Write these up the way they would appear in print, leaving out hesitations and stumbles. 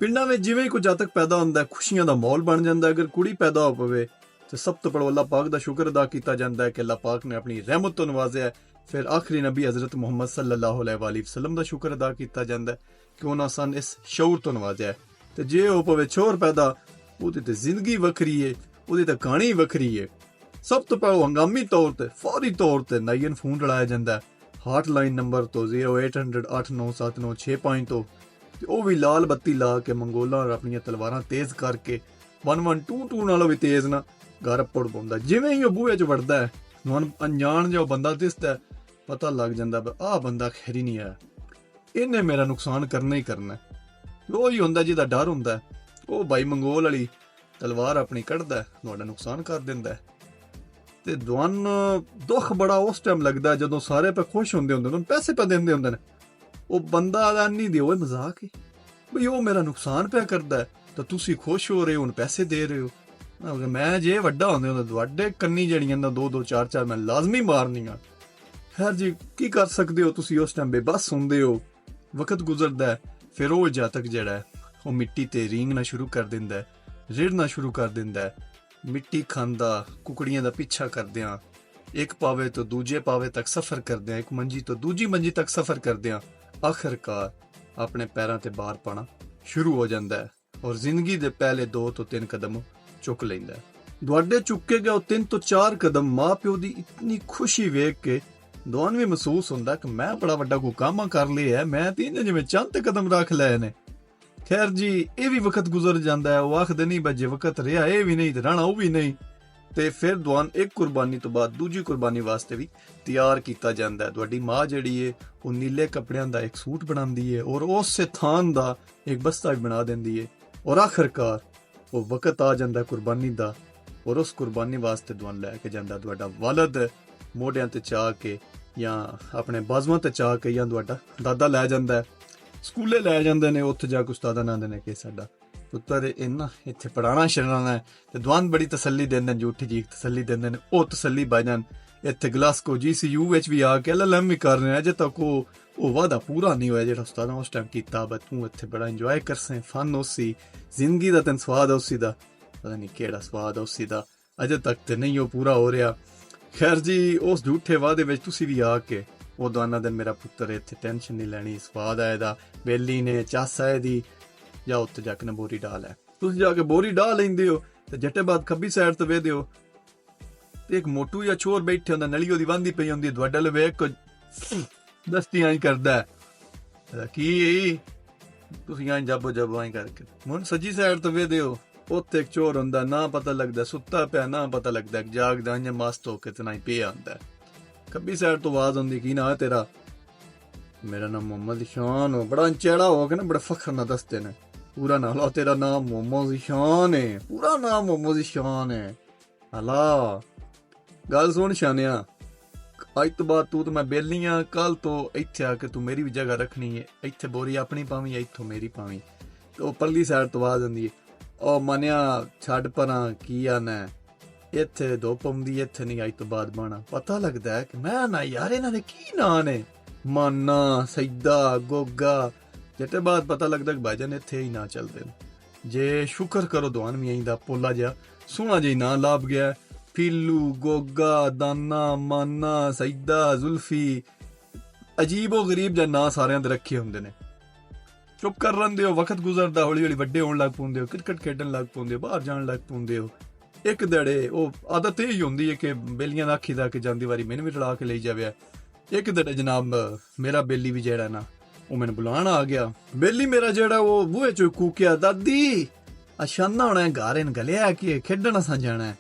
ਪਿੰਡਾਂ ਵਿੱਚ ਜਿਵੇਂ ਕੋਈ ਜਾਤਕ ਪੈਦਾ ਹੁੰਦਾ ਖੁਸ਼ੀਆਂ ਦਾ ਮਾਹੌਲ ਬਣ ਜਾਂਦਾ। ਅਗਰ ਕੁੜੀ ਪੈਦਾ ਹੋ ਪਵੇ ਤੇ ਸਭ ਤੋਂ ਪਹਿਲਾਂ ਅੱਲਾਹ ਪਾਕ ਦਾ ਸ਼ੁਕਰ ਅਦਾ ਕੀਤਾ ਜਾਂਦਾ ਹੈ ਕਿ ਅੱਲਾਹ ਪਾਕ ਨੇ ਆਪਣੀ ਰਹਿਮਤ ਤੋਂ ਨਵਾਜ਼ਿਆ। ਫਿਰ ਆਖਰੀ ਨਬੀ ਹਜ਼ਰਤ ਮੁਹੰਮਦ ਸੱਲੱਲਾਹੁ ਅਲੈਹਿ ਵਸੱਲਮ ਦਾ ਸ਼ੁਕਰ ਅਦਾ ਕੀਤਾ ਜਾਂਦਾ ਕਿ ਉਹਨਾਂ ਸਾਨੂੰ ਇਸ ਸ਼ਊਰ ਤੋਂ ਨਵਾਜ਼ਿਆ। ਤੇ ਜੇ ਹੋ ਪਵੇ ਛੋਰ ਪੈਦਾ, ਉਹਦੀ ਤੇ ਜ਼ਿੰਦਗੀ ਵੱਖਰੀ ਏ, ਉਹਦੀ ਤਾਂ ਕਹਾਣੀ ਵੱਖਰੀ ਏ। ਸਭ ਤੋਂ ਪਹਿਲਾਂ ਹੰਗਾਮੀ ਤੌਰ ਤੇ ਫੌਰੀ ਤੌਰ ਤੇ ਨਾਈਨ ਫੋਨ ਲੜਾਇਆ ਜਾਂਦਾ ਹਾਟਲਾਈਨ ਨੰਬਰ ਤੋਂ 0800 89796 ਤੋਂ, ਤੇ ਉਹ ਵੀ ਲਾਲ ਬੱਤੀ ਲਾ ਕੇ ਮੰਗੋਲਾਂ ਆਪਣੀਆਂ ਤਲਵਾਰਾਂ ਤੇਜ਼ ਕਰਕੇ 1122 ਨਾਲੋਂ ਵੀ ਤੇਜ਼ ਨਾ ਘਰ ਪੜ ਪਾਉਂਦਾ। ਜਿਵੇਂ ਹੀ ਉਹ ਬੂਹੇ 'ਚ ਵੜਦਾ ਹੈ, ਅਣਜਾਣ ਜਿਹਾ ਬੰਦਾ ਦਿਸਦਾ, ਪਤਾ ਲੱਗ ਜਾਂਦਾ ਆਹ ਬੰਦਾ ਖੈਰੀ ਨਹੀਂ ਆਇਆ, ਇਹਨੇ ਮੇਰਾ ਨੁਕਸਾਨ ਕਰਨਾ ਹੀ ਕਰਨਾ। ਉਹ ਹੀ ਹੁੰਦਾ ਜਿਹਦਾ ਡਰ ਹੁੰਦਾ, ਉਹ ਭਾਈ ਮੰਗੋਲ ਵਾਲੀ ਤਲਵਾਰ ਆਪਣੀ ਕੱਢਦਾ, ਤੁਹਾਡਾ ਨੁਕਸਾਨ ਕਰ ਦਿੰਦਾ। ਤੇ ਤੁਹਾਨੂੰ ਦੁੱਖ ਬੜਾ ਉਸ ਟਾਈਮ ਲੱਗਦਾ ਜਦੋਂ ਸਾਰੇ ਪੇ ਖੁਸ਼ ਹੁੰਦੇ ਹੁੰਦੇ ਨੇ, ਪੈਸੇ ਪਾ ਦਿੰਦੇ ਹੁੰਦੇ ਨੇ। ਉਹ ਬੰਦਾ ਦਾ ਨਹੀਂ ਦਿਓ, ਮਜ਼ਾਕ ਹੈ ਬਈ, ਉਹ ਮੇਰਾ ਨੁਕਸਾਨ ਪਿਆ ਕਰਦਾ ਤਾਂ ਤੁਸੀਂ ਖੁਸ਼ ਹੋ ਰਹੇ ਹੋ, ਹੁਣ ਪੈਸੇ ਦੇ ਰਹੇ ਹੋ। ਮੈਂ ਜੇ ਵੱਡਾ ਹੁੰਦੇ ਹੁੰਦਾ ਤੁਹਾਡੇ ਕੰਨੀ ਜਿਹੜੀਆਂ ਨਾ 2-2 4-4 ਮੈਂ ਲਾਜ਼ਮੀ ਮਾਰਨੀਆਂ। ਖੈਰ ਜੀ, ਕੀ ਕਰ ਸਕਦੇ ਹੋ, ਤੁਸੀਂ ਉਸ ਟਾਈਮ ਬੇਬਸ ਹੁੰਦੇ ਹੋ, ਵਕਤ ਗੁਜ਼ਰਦਾ। ਫਿਰ ਉਹ ਜਾਤਕ ਜਿਹੜਾ ਹੈ ਉਹ ਮਿੱਟੀ ਤੇ ਰੀਂਗਣਾ ਸ਼ੁਰੂ ਕਰ ਦਿੰਦਾ, ਰਿੜਨਾ ਸ਼ੁਰੂ ਕਰ ਦਿੰਦਾ, ਮਿੱਟੀ ਖਾਂਦਾ, ਕੁਕੜੀਆਂ ਦਾ ਪਿੱਛਾ ਕਰਦਿਆਂ ਇੱਕ ਪਾਵੇ ਤੋਂ ਦੂਜੇ ਪਾਵੇ ਤੱਕ ਸਫ਼ਰ ਕਰਦਿਆਂ, ਇੱਕ ਮੰਜੀ ਤੋਂ ਦੂਜੀ ਮੰਜੀ ਤੱਕ ਸਫ਼ਰ ਕਰਦਿਆਂ ਆਖਿਰਕਾਰ ਆਪਣੇ ਪੈਰਾਂ ਤੇ ਬਾਹਰ ਪਾਣਾ ਸ਼ੁਰੂ ਹੋ ਜਾਂਦਾ ਹੈ ਔਰ ਜ਼ਿੰਦਗੀ ਦੇ ਪਹਿਲੇ 2 ਤੋਂ 3 ਕਦਮ ਚੁੱਕ ਲੈਂਦਾ। ਤੁਹਾਡੇ ਚੁੱਕੇ ਗਏ 3 ਤੋਂ 4 ਕਦਮ ਮਾਂ ਪਿਓ ਦੀ ਇਤਨੀ ਖੁਸ਼ੀ ਵੇਖ ਕੇ ਤੁਹਾਨੂੰ ਵੀ ਮਹਿਸੂਸ ਹੁੰਦਾ ਕਿ ਮੈਂ ਬੜਾ ਵੱਡਾ ਕੋਈ ਕੰਮ ਕਰ ਲਿਆ ਹੈ, ਮੈਂ ਤੇ ਇਹਨੇ ਜਿਵੇਂ ਚੰਦ ਕਦਮ ਰੱਖ ਲਏ ਨੇ। ਖੈਰ ਜੀ, ਇਹ ਵੀ ਵਕਤ ਗੁਜ਼ਰ ਜਾਂਦਾ ਹੈ। ਉਹ ਆਖਦੇ ਨਹੀਂ ਬੱਜੇ ਵਕਤ ਰਿਹਾ, ਇਹ ਵੀ ਨਹੀਂ ਤੇ ਰਹਿਣਾ ਉਹ ਵੀ ਨਹੀਂ। ਤੇ ਫਿਰ ਦੁਆਨ ਇੱਕ ਕੁਰਬਾਨੀ ਤੋਂ ਬਾਅਦ ਦੂਜੀ ਕੁਰਬਾਨੀ ਵਾਸਤੇ ਵੀ ਤਿਆਰ ਕੀਤਾ ਜਾਂਦਾ ਹੈ। ਤੁਹਾਡੀ ਮਾਂ ਜਿਹੜੀ ਏ ਉਹ ਨੀਲੇ ਕੱਪੜਿਆਂ ਦਾ ਇੱਕ ਸੂਟ ਬਣਾਉਂਦੀ ਏ ਔਰ ਉਸੇ ਥਾਂ ਦਾ ਇੱਕ ਬਸਤਾ ਵੀ ਬਣਾ ਦਿੰਦੀ ਏ ਔਰ ਆਖਿਰਕਾਰ ਉਹ ਵਕਤ ਆ ਜਾਂਦਾ ਕੁਰਬਾਨੀ ਦਾ ਔਰ ਉਸ ਕੁਰਬਾਨੀ ਵਾਸਤੇ ਦੁਆਨ ਲੈ ਕੇ ਜਾਂਦਾ ਤੁਹਾਡਾ ਵਾਲਦ, ਮੋਢਿਆਂ ਤੇ ਚਾ ਕੇ ਜਾਂ ਆਪਣੇ ਬਾਜ਼ੂਆਂ ਤੇ ਚਾ ਕੇ, ਜਾਂ ਤੁਹਾਡਾ ਦਾਦਾ ਲੈ ਜਾਂਦਾ, ਸਕੂਲੇ ਲੈ ਜਾਂਦੇ ਨੇ। ਉੱਥੇ ਜਾ ਕੇ ਉਸਤਾਦਾਂ ਆਂਦੇ ਨੇ ਕਿ ਸਾਡਾ ਪੁੱਤਰ ਇਹਨਾਂ ਇੱਥੇ ਪੜਾਣਾ ਛੜਾਣਾ ਹੈ, ਤੇ ਦੁਆਨ ਬੜੀ ਤਸੱਲੀ ਦਿੰਦੇ ਨੇ, ਝੂਠੀ ਜੀ ਤਸੱਲੀ ਦਿੰਦੇ ਨੇ। ਉਹ ਤਸੱਲੀ ਬਾਜਨ ਇੱਥੇ ਗਲਾਸਕੋ GCU ਵਿੱਚ ਵੀ ਆ ਕੇ LLM ਵੀ ਕਰ ਰਹੇ, ਅਜੇ ਤੱਕ ਉਹ ਵਾਦਾ ਪੂਰਾ ਨਹੀਂ ਹੋਇਆ ਜਿਹੜਾ ਉਸਤਾਦਾਂ ਉਸ ਟਾਈਮ ਕੀਤਾ। ਬਸ ਤੂੰ ਇੱਥੇ ਬੜਾ ਇੰਜੋਏ ਕਰਸੇ, ਫਨ ਉਸੀ ਜ਼ਿੰਦਗੀ ਦਾ ਤੈਨੂੰ ਸਵਾਦ ਉਸੀ ਦਾ, ਪਤਾ ਨਹੀਂ ਕਿਹੜਾ ਸਵਾਦ ਉਸੀ ਦਾ, ਅਜੇ ਤੱਕ ਤੇ ਨਹੀਂ ਉਹ ਪੂਰਾ ਹੋ ਰਿਹਾ। ਖੈਰ ਜੀ, ਉਸ ਝੂਠੇ ਵਾਅਦੇ ਵਿੱਚ ਤੁਸੀਂ ਵੀ ਆ ਕੇ ਉਹ ਦੋਨਾਂ ਦਿਨ ਮੇਰਾ ਪੁੱਤਰ ਇੱਥੇ ਟੈਨਸ਼ਨ ਨਹੀਂ ਲੈਣੀ, ਸਵਾਦ ਆਏ ਦਾ, ਬੇਲੀ ਨੇ ਚਾਸਾ ਇਹਦੀ, ਜਾਂ ਉੱਥੇ ਜਾ ਕੇ ਨਾ ਬੋਰੀ ਡਾਲ ਹੈ। ਤੁਸੀਂ ਜਾ ਕੇ ਬੋਰੀ ਡਾਹ ਲੈਂਦੇ ਹੋ ਤੇ ਜੱਟੇ ਬਾਅਦ ਖੱਬੀ ਸਾਈਡ ਤੇ ਵੇਖਦੇ ਹੋ ਤੇ ਇੱਕ ਮੋਟੂ ਜਾਂ ਚੋਰ ਬੈਠੇ ਹੁੰਦਾ, ਨਲੀ ਉਹਦੀ ਵਾਂਦੀ ਪਈ ਹੁੰਦੀ, ਤੁਹਾਡੇ ਵੱਲ ਵੇਖ ਦਸਤੀ ਆਂ ਕਰਦਾ ਕੀ ਤੁਸੀਂ ਆਂ ਜੱਬੋ ਆਂ ਕਰਕੇ। ਹੁਣ ਸੱਜੀ ਸਾਈਡ ਤੇ ਵੇਖਦੇ ਹੋ, ਉੱਥੇ ਇੱਕ ਚੋਰ ਹੁੰਦਾ, ਨਾ ਪਤਾ ਲੱਗਦਾ ਸੁੱਤਾ ਪਿਆ, ਨਾ ਪਤਾ ਲੱਗਦਾ ਜਾਗਦਾ, ਜਾਂ ਮਸਤ ਹੋ ਕੇ ਤੇ ਨਾ ਹੀ ਪਿਆ ਹੁੰਦਾ। ਖੱਬੀ ਸਾਈਡ ਤੋਂ ਆਵਾਜ਼ ਆਉਂਦੀ, ਕੀ ਨਾ ਤੇਰਾ? ਮੇਰਾ ਨਾਮ ਮੁਹੰਮਦ ਇਸ਼ਾਨ ਹੋ। ਬੜਾ ਚਿਹਰਾ ਹੋ ਕੇ ਨਾ ਬੜੇ ਫਖਰ ਨਾਲ ਦੱਸਦੇ ਨੇ, ਪੂਰਾ ਨਾਮ ਲਾ, ਤੇਰਾ ਨਾਮ ਮੁਹੰਮਦ ਇਸ਼ਾਨ ਹੈ, ਪੂਰਾ ਨਾਮ ਮੁਹੰਮਦ ਇਸ਼ਾਨ ਹੈ। ਹਲਾ ਗੱਲ ਸੁਣ ਸ਼ਾਨਿਆ, ਅੱਜ ਤੋਂ ਬਾਅਦ ਤੂੰ ਤੇ ਮੈਂ ਬੇਲੀ ਆ, ਕੱਲ ਤੋਂ ਇੱਥੇ ਆ ਕੇ ਤੂੰ ਮੇਰੀ ਵੀ ਜਗ੍ਹਾ ਰੱਖਣੀ ਹੈ, ਇੱਥੇ ਬੋਰੀ ਆਪਣੀ ਪਾਵੀਂ, ਇੱਥੋਂ ਮੇਰੀ ਪਾਵੀਂ। ਤੇ ਉਹ ਪਰਲੀ ਸਾਈਡ ਤੋਂ ਆਵਾਜ਼ ਆਉਂਦੀ ਹੈ, ਉਹ ਮੰਨਿਆ ਛੱਡ ਪਰਾਂ, ਕੀ ਆਣਾ ਇੱਥੇ ਧੁੱਪ ਆਉਂਦੀ, ਇੱਥੇ ਨਹੀਂ ਅੱਜ ਤੋਂ ਬਾਅਦ ਬਾਣਾ। ਪਤਾ ਲੱਗਦਾ ਹੈ ਕਿ ਮੈਂ ਨਾ ਯਾਰ ਇਹਨਾਂ ਦੇ ਕੀ ਨਾਂ ਨੇ, ਮਾਨਾ, ਸੈਦਾ, ਗੋਗਾ। ਜੱਟੇ ਬਾਅਦ ਪਤਾ ਲੱਗਦਾ ਕਿ ਭਾਈਜਾਨ ਇੱਥੇ ਹੀ ਨਾ ਚੱਲਦੇ ਨੇ। ਜੇ ਸ਼ੁਕਰ ਕਰੋ ਦੁਆਨ ਵੀ ਆਈਂਦਾ ਪੋਲਾ ਜਿਹਾ ਸੋਹਣਾ ਜਿਹਾ ਨਾਂ ਲੱਭ ਗਿਆ, ਪੀਲੂ, ਗੋਗਾ, ਦਾਨਾ, ਮਾਨਾ, ਸੈਦਾ, ਜ਼ੁਲਫੀ, ਅਜੀਬੋ ਗਰੀਬ ਜਿਹਾ ਨਾਂ ਸਾਰਿਆਂ ਦੇ ਰੱਖੇ ਹੁੰਦੇ ਨੇ। ਚੁੱਪ ਕਰ ਰਹਿੰਦੇ ਹੋ, ਵਕਤ ਗੁਜ਼ਰਦਾ, ਹੌਲੀ ਹੌਲੀ ਵੱਡੇ ਹੋਣ ਲੱਗ ਪਾਉਂਦੇ ਹੋ, ਕ੍ਰਿਕਟ ਖੇਡਣ ਲੱਗ ਪਾਉਂਦੇ ਹੋ, ਬਾਹਰ ਜਾਣ ਲੱਗ ਪਾਉਂਦੇ ਹੋ। ਇੱਕ ਦਿਹਾੜੇ ਉਹ ਆਦਤ ਇਹ ਹੀ ਹੁੰਦੀ ਹੈ ਕਿ ਬੇਲੀਆਂ ਦਾ ਆਖੀ ਦਾ ਕੇ ਜਾਂਦੀ ਵਾਰੀ ਮੈਨੂੰ ਵੀ ਰਲਾ ਕੇ ਲਈ ਜਾਵੇ। ਇੱਕ ਦਿਹਾੜੇ ਜਨਾਬ ਮੇਰਾ ਬੇਲੀ ਵੀ ਜਿਹੜਾ ਨਾ ਉਹ ਮੈਨੂੰ ਬੁਲਾਉਣ ਆ ਗਿਆ। ਬੇਲੀ ਮੇਰਾ ਜਿਹੜਾ ਉਹ ਬੂਹੇ ਚੋਂ ਕੂਕਿਆ, ਦਾਦੀ ਅਸ਼ਾਨਾ ਹੋਣਾ ਘਰ ਇਹਨ ਗਲਿਆ ਕਿ ਖੇਡਣ ਅਸਾਂ ਜਾਣਾ।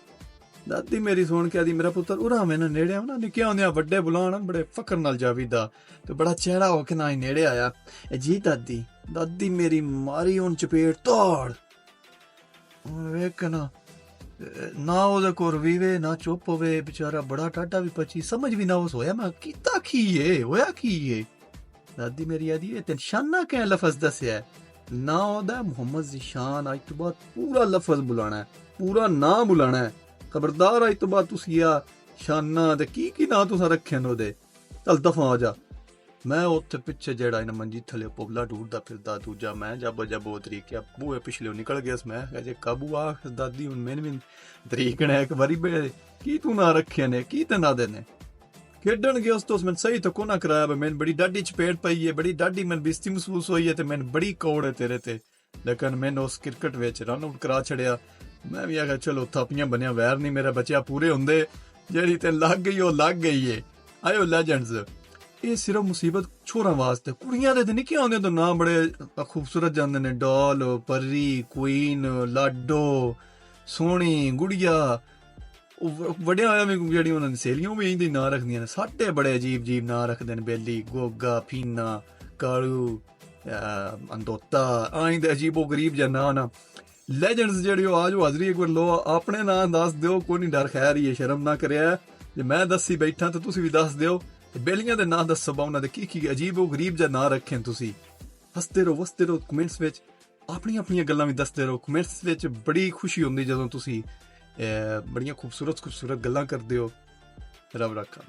ਦਾਦੀ ਮੇਰੀ ਸੁਣ ਕੇ ਆਦੀ, ਮੇਰਾ ਪੁੱਤਰ ਉਰਾ ਮੈਨੂੰ ਨੇੜੇ ਆਉਣਾ, ਨਿੱਕੇ ਹੁੰਦਿਆਂ ਵੱਡੇ ਬੁਲਾਉਣ ਬੜੇ ਫਖਰ ਨਾਲ ਜਾਵੀਦਾ। ਤੇ ਬੜਾ ਚਿਹਰਾ ਹੋ ਕੇ ਨਾ ਹੀ ਨੇੜੇ ਆਇਆ, ਜੀ ਦਾਦੀ। ਦਾਦੀ ਮੇਰੀ ਮਾਰੀ ਹੁਣ ਚਪੇਟ ਤੋੜ, ਵੇਖ ਨਾ ਉਹਦੇ ਕੋਲ ਰਵੀਵੇ ਨਾ ਚੁੱਪ ਹੋਵੇ, ਵਿਚਾਰਾ ਬੜਾ ਟਾਟਾ ਵੀ ਪਚੀ, ਸਮਝ ਵੀ ਨਾ ਉਸ ਹੋਇਆ ਮੈਂ ਕੀਤਾ ਕੀ ਏ, ਹੋਇਆ ਕੀ ਏ। ਦਾਦੀ ਮੇਰੀ ਆਦੀ, ਇਹ ਤੇ ਸ਼ਾਨਾ ਕਿਹ ਲਫ਼ਜ਼ ਦੱਸਿਆ ਨਾ ਉਹਦਾ ਮੁਹੰਮਦ ਜ਼ੀਸ਼ਾਨ, ਅੱਜ ਤੋਂ ਬਾਅਦ ਪੂਰਾ ਲਫ਼ਜ਼ ਬੁਲਾਣਾ, ਪੂਰਾ ਨਾਂ ਬੁਲਾਣਾ। ਖਬਰਦਾਰ ਅੱਜ ਤੋਂ ਬਾਅਦ ਤੁਸੀਂ ਆ ਸ਼ਾਨਾ ਤੇ ਕੀ ਨਾਂ ਤੁਸੀਂ ਰੱਖੇ ਨੇ ਉਹਦੇ, ਚੱਲ ਦਫਾ ਆ ਜਾ। ਮੈਂ ਉੱਥੇ ਪਿੱਛੇ ਜਿਹੜਾ ਇਹਨਾਂ ਮੰਜੀ ਥੱਲੇ ਪੁਗਲਾ ਢੂੰਡਦਾ ਫਿਰਦਾ, ਦੂਜਾ ਮੈਂ ਜੱਬੋ ਤਰੀਕਿਆ ਬੂਹੇ ਪਿਛਲੇ ਨਿਕਲ ਗਿਆ ਸੀ। ਮੈਂ ਕਿਹਾ ਜੇ ਕਾਬੂ ਆ ਦਾਦੀ ਹੁਣ ਮੈਨੂੰ ਵੀ ਤਰੀਕਣਾ ਇੱਕ ਵਾਰੀ ਬੇ ਕੀ ਤੂੰ ਨਾ ਰੱਖੇ ਨੇ ਕੀ ਤੇ ਨਾ ਦੇ ਨੇ ਖੇਡਣ ਗਿਆ ਉਸ ਤੋਂ ਮੈਂ ਸਹੀ ਤਾਂ ਕੋਨਾ ਕਰਾਇਆ। ਮੈਨੂੰ ਬੜੀ ਡਾਢੀ ਚਪੇੜ ਪਈ ਹੈ, ਬੜੀ ਡਾਢੀ ਮੈਨੂੰ ਬੇਇੱਜ਼ਤੀ ਮਹਿਸੂਸ ਹੋਈ ਹੈ ਤੇ ਮੈਨੂੰ ਬੜੀ ਕੌੜ ਹੈ ਤੇਰੇ ਤੇ। ਲੇਕਿਨ ਮੈਨੂੰ ਉਸ ਕ੍ਰਿਕਟ ਵਿੱਚ ਰਨ ਆਊਟ ਕਰਾ ਛੜਿਆ। ਮੈਂ ਵੀ ਆਖਿਆ ਚਲੋ ਥਾਪੀਆਂ ਬਣਿਆ ਵੈਰ ਨਹੀਂ ਮੇਰਾ ਬੱਚਿਆ ਪੂਰੇ ਹੁੰਦੇ, ਜਿਹੜੀ ਤੇ ਲੱਗ ਗਈ ਉਹ ਲੱਗ ਗਈ ਏ। ਆਇਓ ਲੈਜੈਂਡਸ, ਇਹ ਸਿਰਫ ਮੁਸੀਬਤ ਛੋਰਾਂ ਵਾਸਤੇ, ਕੁੜੀਆਂ ਦੇ ਤੇ ਨਿੱਕੇ ਹੁੰਦੇ ਤੋਂ ਨਾਂ ਬੜੇ ਖੂਬਸੂਰਤ ਜਾਂਦੇ ਨੇ, ਡਾਲ, ਪਰੀ, ਕੁਈਨ, ਲਾਡੋ, ਸੋਹਣੀ, ਗੁੜੀਆ। ਉਹ ਵੱਡਿਆ ਹੋਇਆ ਵੀ ਜਿਹੜੀ ਉਹਨਾਂ ਦੀ ਸਹੇਲੀਆਂ ਵੀ ਇੰਦੇ ਨਾਂ ਰੱਖਦੀਆਂ ਨੇ। ਸਾਡੇ ਬੜੇ ਅਜੀਬ ਨਾਂ ਰੱਖਦੇ ਨੇ, ਬੇਲੀ, ਗੋਗਾ, ਫੀਨਾ, ਕਾਲੂ, ਅੰਦੋਤਾ, ਆਈ ਦੇ ਅਜੀਬੋ ਗਰੀਬ ਜਾਂ ਨਾਂ ਨਾ। ਲੈਜੈਂਡਸ ਜਿਹੜੇ ਉਹ ਆਜੋ ਹਾਜ਼ਰੀ ਇੱਕ ਵਾਰ ਲੋ, ਆਪਣੇ ਨਾਂ ਦੱਸ ਦਿਓ, ਕੋਈ ਨਹੀਂ ਡਰ ਖੈਰ ਹੀ ਹੈ, ਸ਼ਰਮ ਨਾ ਕਰਿਆ। ਜੇ ਮੈਂ ਦੱਸੀ ਬੈਠਾ ਤਾਂ ਤੁਸੀਂ ਵੀ ਦੱਸ ਦਿਓ। ਬੇਲੀਆਂ ਦੇ ਨਾਂ ਦੱਸੋ ਉਹਨਾਂ ਦੇ ਕੀ ਅਜੀਬ ਉਹ ਗਰੀਬ ਜਾਂ ਨਾਂ ਰੱਖੇ ਤੁਸੀਂ। ਹੱਸਦੇ ਰਹੋ ਵਸਦੇ ਰਹੋ ਕਮੈਂਟਸ ਵਿੱਚ, ਆਪਣੀਆਂ ਗੱਲਾਂ ਵੀ ਦੱਸਦੇ ਰਹੋ ਕਮੈਂਟਸ ਵਿੱਚ। ਬੜੀ ਖੁਸ਼ੀ ਹੁੰਦੀ ਜਦੋਂ ਤੁਸੀਂ ਬੜੀਆਂ ਖੂਬਸੂਰਤ ਗੱਲਾਂ ਕਰਦੇ ਹੋ। ਰੱਬ ਰੱਖਾ।